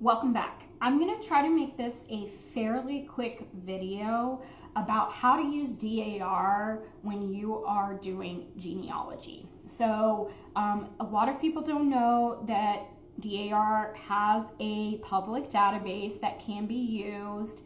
Welcome back. I'm going to try to make this a fairly quick video about how to use DAR when you are doing genealogy. So a lot of people don't know that DAR has a public database that can be used.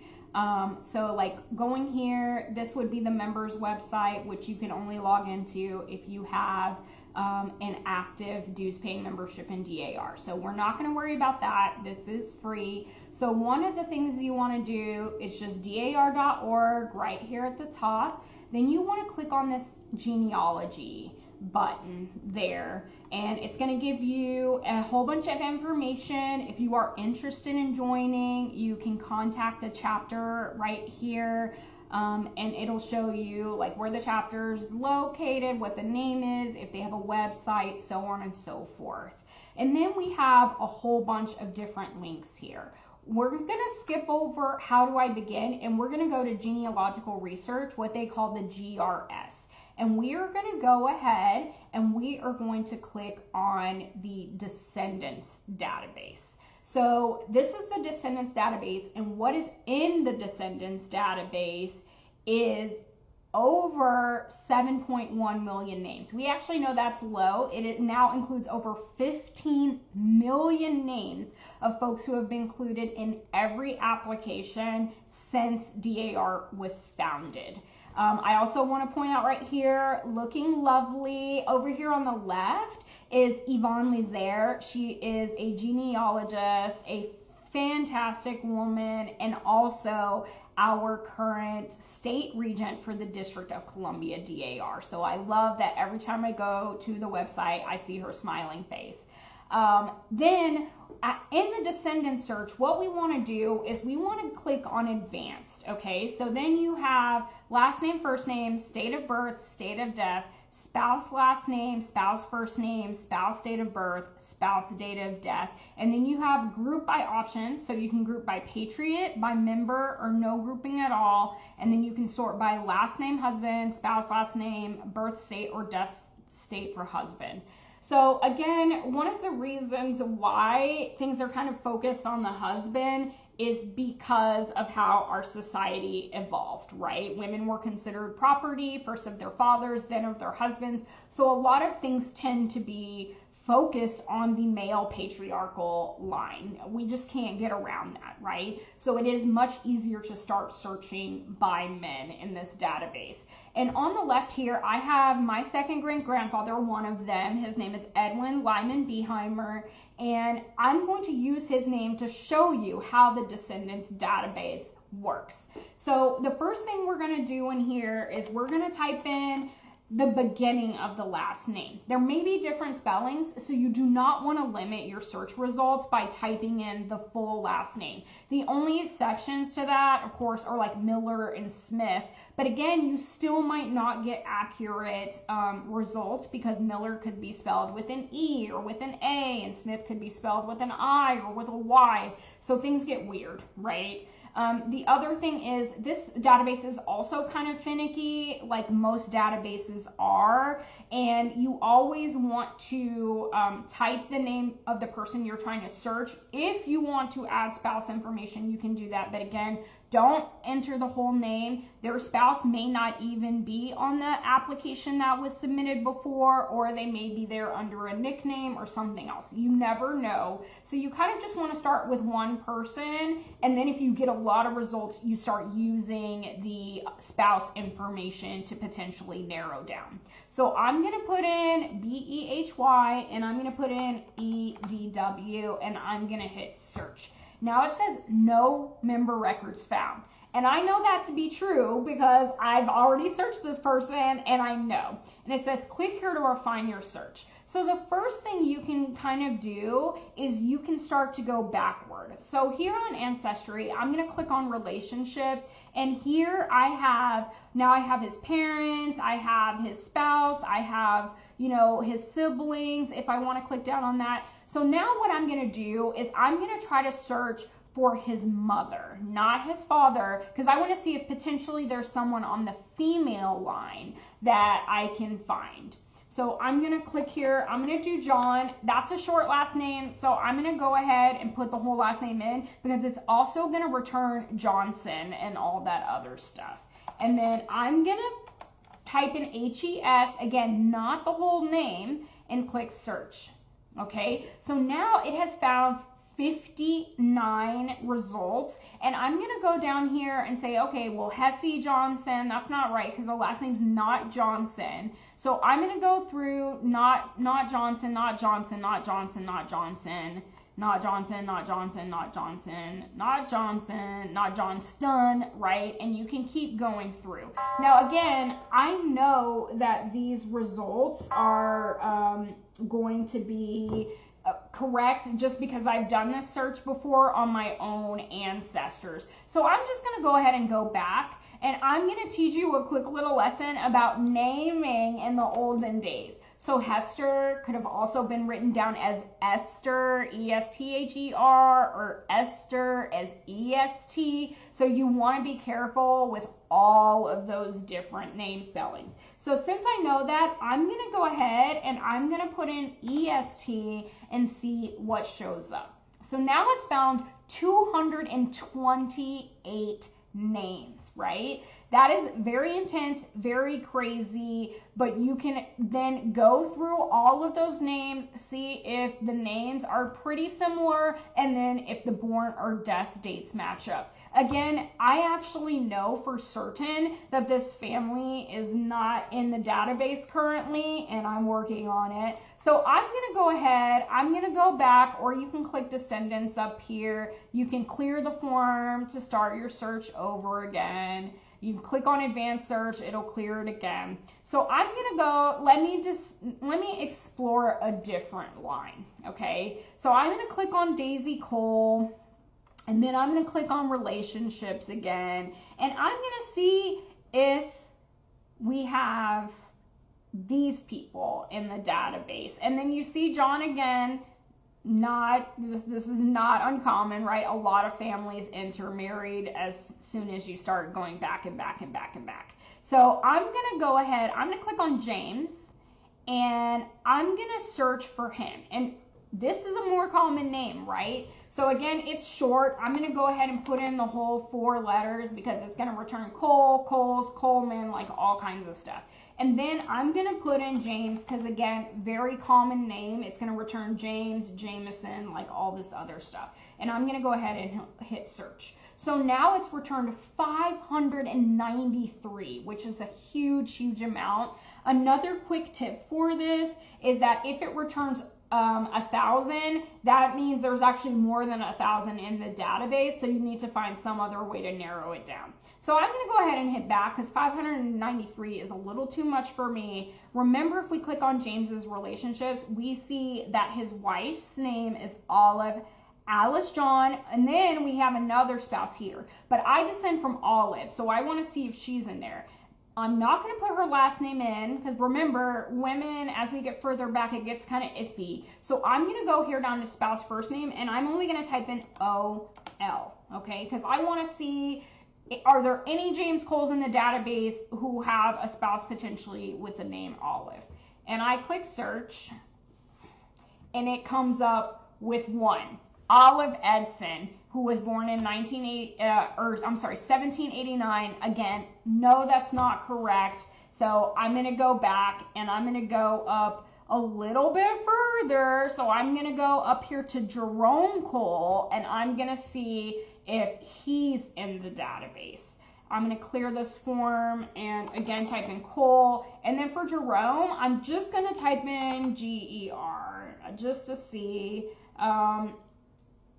So like going here, this would be the members website, which you can only log into if you have an active dues paying membership in DAR. So we're not going to worry about that. This is free. So one of the things you want to do is just dar.org right here at the top. Then you want to click on this genealogy button there, and it's going to give you a whole bunch of information. If you are interested in joining, you can contact a chapter right here, and it'll show you like where the chapter is located, what the name is, if they have a website, so on and so forth. And then we have a whole bunch of different links here. We're going to skip over how do I begin, and we're going to go to genealogical research, what they call the GRS. And we are going to go ahead and we are going to click on the Descendants Database. So this is the Descendants Database, and what is in the Descendants Database is over 7.1 million names. We actually know that's low. It now includes over 15 million names of folks who have been included in every application since DAR was founded. I also want to point out right here, looking lovely over here on the left is Yvonne Lizer. She is a genealogist, a fantastic woman, and also our current state regent for the District of Columbia DAR. So I love that every time I go to the website, I see her smiling face. Then in the descendant search, what we want to do is we want to click on advanced. Okay, so then you have last name, first name, state of birth, state of death, spouse last name, spouse first name, spouse date of birth, spouse date of death, and then you have group by options, so you can group by patriot, by member, or no grouping at all, and then you can sort by last name husband, spouse last name, birth state, or death state for husband. So again, one of the reasons why things are kind of focused on the husband is because of how our society evolved, right? Women were considered property, first of their fathers, then of their husbands. So a lot of things tend to be focused on the male patriarchal line. We just can't get around that, right? So it is much easier to start searching by men in this database. And on the left here, I have my second great-grandfather, one of them. His name is Edwin Lyman Beheimer, and I'm going to use his name to show you how the Descendants Database works. So the first thing we're going to do in here is we're going to type in the beginning of the last name. There may be different spellings, so you do not want to limit your search results by typing in the full last name. The only exceptions to that, of course, are like Miller and Smith, but again, you still might not get accurate results because Miller could be spelled with an E or with an A, and Smith could be spelled with an I or with a Y, so things get weird, right? The other thing is this database is also kind of finicky, like most databases are, and you always want to type the name of the person you're trying to search. If you want to add spouse information, you can do that, but again, don't enter the whole name. Their spouse may not even be on the application that was submitted before, or they may be there under a nickname or something else. You never know. So you kind of just want to start with one person, and then if you get a lot of results, you start using the spouse information to potentially narrow down. So I'm going to put in BEHY, and I'm going to put in EDW, and I'm going to hit search. Now it says no member records found. And I know that to be true because I've already searched this person and I know. And it says click here to refine your search. So the first thing you can kind of do is you can start to go backward. So here on Ancestry, I'm going to click on relationships, and here I have his parents, I have his spouse, I have, his siblings if I want to click down on that. So now what I'm going to do is I'm going to try to search for his mother, not his father, because I want to see if potentially there's someone on the female line that I can find. So I'm going to click here. I'm going to do John. That's a short last name. So I'm going to go ahead and put the whole last name in because it's also going to return Johnson and all that other stuff. And then I'm going to type in HES, again, not the whole name, and click search. Okay, so now it has found 59 results, and I'm going to go down here and say, okay, well, Hesse Johnson, that's not right because the last name's not Johnson. So I'm going to go through not Johnson, not Johnson, not Johnson, not Johnson, not Johnson, not Johnson, not Johnson, not Johnson, not Johnston, right? And you can keep going through. Now, again, I know that these results are going to be correct just because I've done this search before on my own ancestors. So I'm just going to go ahead and go back, and I'm going to teach you a quick little lesson about naming in the olden days. So Hester could have also been written down as Esther, E-S-T-H-E-R, or Esther as E-S-T. So you want to be careful with all of those different name spellings. So since I know that, I'm going to go ahead and I'm going to put in EST and see what shows up. So now it's found 228 names, right? That is very intense, very crazy, but you can then go through all of those names, see if the names are pretty similar, and then if the born or death dates match up. Again, I actually know for certain that this family is not in the database currently, and I'm working on it. So I'm going to go ahead, I'm going to go back, or you can click Descendants up here. You can clear the form to start your search over again. You can click on advanced search, it'll clear it again. So I'm gonna go, let me explore a different line, okay? So I'm gonna click on Daisy Cole, and then I'm gonna click on relationships again, and I'm gonna see if we have these people in the database. And then you see John again. This is not uncommon, right? A lot of families intermarried as soon as you start going back and back and back and back. So I'm going to go ahead, I'm going to click on James, and I'm going to search for him. And this is a more common name, right? So again, it's short. I'm going to go ahead and put in the whole 4 letters because it's going to return Cole, Coles, Coleman, like all kinds of stuff. And then I'm going to put in James because, again, very common name. It's going to return James, Jameson, like all this other stuff. And I'm going to go ahead and hit search. So now it's returned 593, which is a huge, huge amount. Another quick tip for this is that if it returns 1,000, that means there's actually more than 1,000 in the database, so you need to find some other way to narrow it down. So I'm going to go ahead and hit back because 593 is a little too much for me. Remember, if we click on James's relationships, we see that his wife's name is Olive Alice John, and then we have another spouse here. But I descend from Olive, so I want to see if she's in there. I'm not going to put her last name in because remember, women, as we get further back, it gets kind of iffy. So I'm going to go here down to spouse first name, and I'm only going to type in O-L, okay? Because I want to see, are there any James Coles in the database who have a spouse potentially with the name Olive? And I click search, and it comes up with one, Olive Edson, who was born in 1789. Again, no, that's not correct. So I'm going to go back and I'm going to go up a little bit further. So I'm going to go up here to Jerome Cole, and I'm going to see if he's in the database. I'm going to clear this form and again type in Cole. And then for Jerome, I'm just going to type in G-E-R just to see.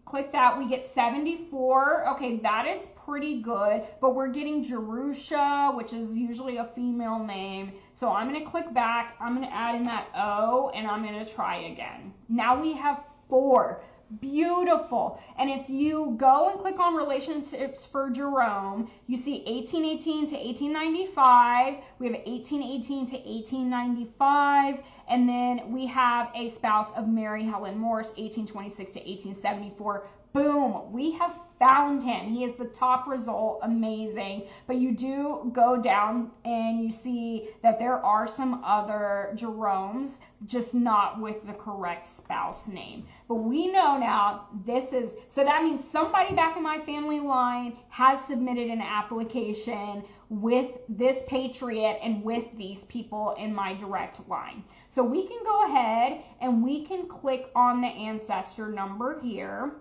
Click that, we get 74. Okay, that is pretty good, but we're getting Jerusha, which is usually a female name. So I'm going to click back, I'm going to add in that O, and I'm going to try again. Now we have 4, Beautiful. And if you go and click on relationships for Jerome, you see 1818 to 1895. We have 1818 to 1895. And then we have a spouse of Mary Helen Morse, 1826 to 1874. Boom, we have found him. He is the top result. Amazing. But you do go down and you see that there are some other Jeromes, just not with the correct spouse name. But we know now this is, so that means somebody back in my family line has submitted an application with this patriot and with these people in my direct line. So we can go ahead and we can click on the ancestor number here.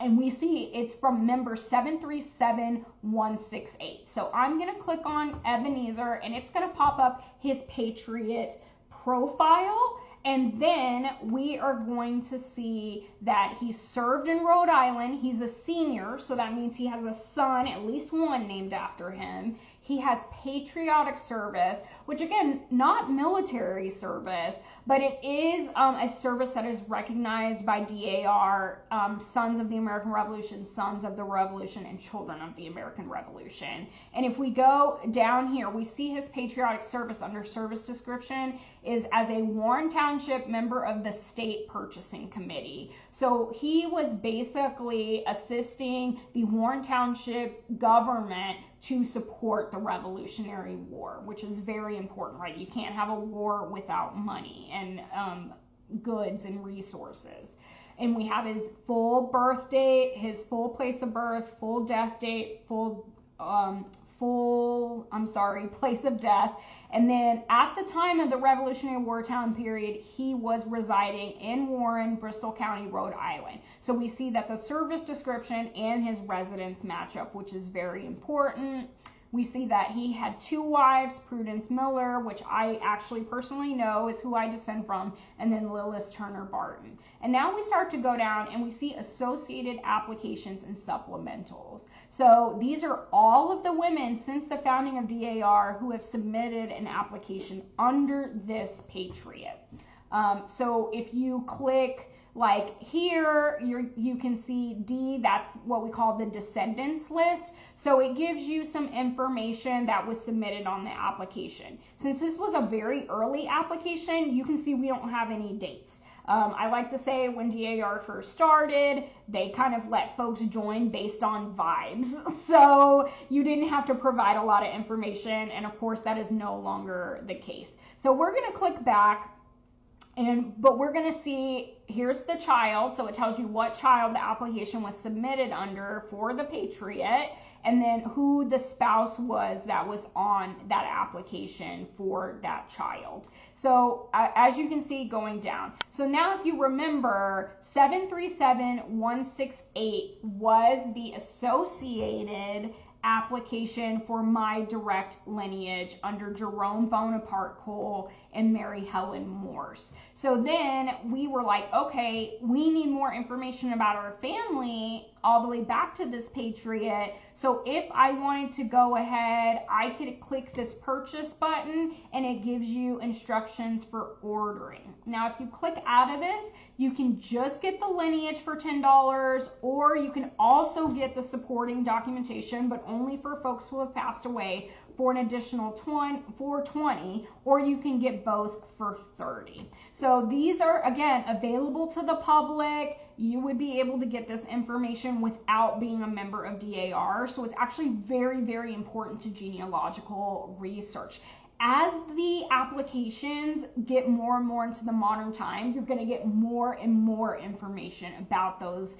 And we see it's from member 737168. So I'm going to click on Ebenezer and it's going to pop up his patriot profile. And then we are going to see that he served in Rhode Island. He's a senior, so that means he has a son, at least one named after him. He has patriotic service, which again, not military service, but it is a service that is recognized by DAR, Sons of the American Revolution, Sons of the Revolution, and Children of the American Revolution. And if we go down here, we see his patriotic service under service description is as a Warren Township member of the State Purchasing Committee. So he was basically assisting the Warren Township government to support the Revolutionary War, which is very important, right? You can't have a war without money and goods and resources. And we have his full birth date, his full place of birth, full death date, place of death. And then at the time of the Revolutionary War time period, he was residing in Warren, Bristol County, Rhode Island. So we see that the service description and his residence match up, which is very important. We see that he had 2 wives, Prudence Miller, which I actually personally know is who I descend from, and then Lillis Turner Barton. And now we start to go down and we see associated applications and supplementals. So these are all of the women since the founding of DAR who have submitted an application under this patriot. So if you click like here, you can see D, that's what we call the descendants list. So it gives you some information that was submitted on the application. Since this was a very early application, you can see we don't have any dates. I like to say when DAR first started, they kind of let folks join based on vibes. So you didn't have to provide a lot of information. And of course, that is no longer the case. So we're going to click back. But we're going to see, here's the child, so it tells you what child the application was submitted under for the patriot, and then who the spouse was that was on that application for that child. So as you can see going down. So now if you remember, 737168 was the associated application for my direct lineage under Jerome Bonaparte Cole and Mary Helen Morse. So then we were like, okay, we need more information about our family all the way back to this patriot. So if I wanted to go ahead, I could click this purchase button and it gives you instructions for ordering. Now, if you click out of this, you can just get the lineage for $10, or you can also get the supporting documentation, but only for folks who have passed away, for an additional $20, or you can get both for $30. So these are, again, available to the public. You would be able to get this information without being a member of DAR. So it's actually very, very important to genealogical research. As the applications get more and more into the modern time, you're going to get more and more information about those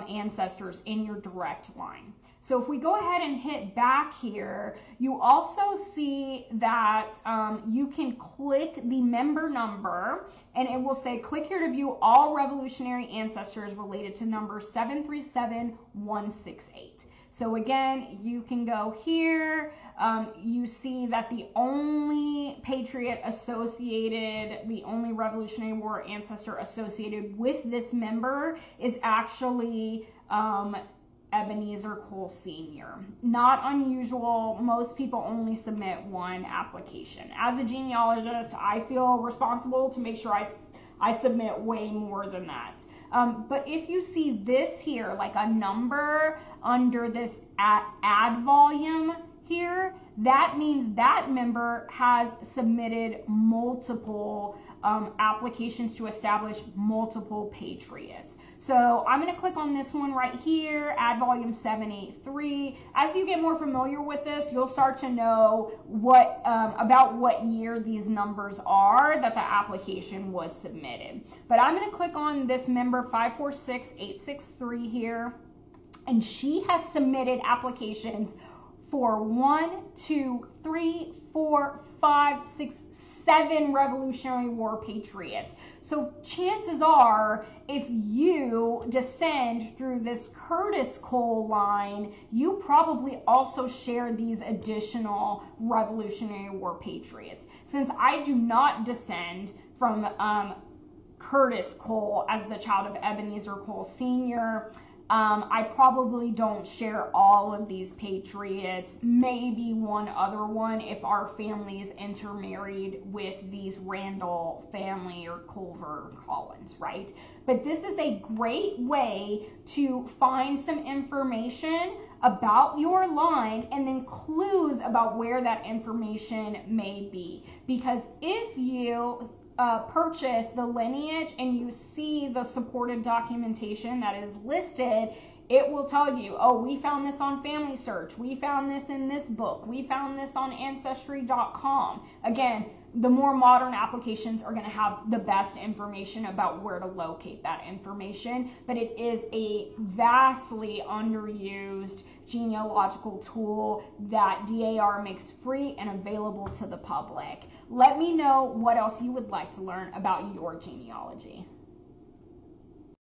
ancestors in your direct line. So if we go ahead and hit back here, you also see that you can click the member number and it will say, click here to view all revolutionary ancestors related to number 737168. So again, you can go here, you see that the only patriot associated, the only Revolutionary War ancestor associated with this member is actually Ebenezer Cole Sr. Not unusual. Most people only submit one application. As a genealogist, I feel responsible to make sure I submit way more than that. But if you see this here, like a number under this add volume here, that means that member has submitted multiple applications to establish multiple patriots. So I'm going to click on this one right here, add volume 783. As you get more familiar with this, you'll start to know what about what year these numbers are that the application was submitted. But I'm going to click on this member 546863 here, and she has submitted applications for 1, 2, 3, 4, 5, 6, 7 Revolutionary War patriots. So chances are, if you descend through this Curtis Cole line, you probably also share these additional Revolutionary War patriots. Since I do not descend from Curtis Cole as the child of Ebenezer Cole Sr., I probably don't share all of these patriots, maybe one other one if our family is intermarried with these Randall family or Culver Collins, right? But this is a great way to find some information about your line and then clues about where that information may be. Because if you purchase the lineage and you see the supported documentation that is listed, it will tell you, oh, we found this on Family Search, we found this in this book, we found this on Ancestry.com. Again, the more modern applications are going to have the best information about where to locate that information, but it is a vastly underused genealogical tool that DAR makes free and available to the public. Let me know what else you would like to learn about your genealogy.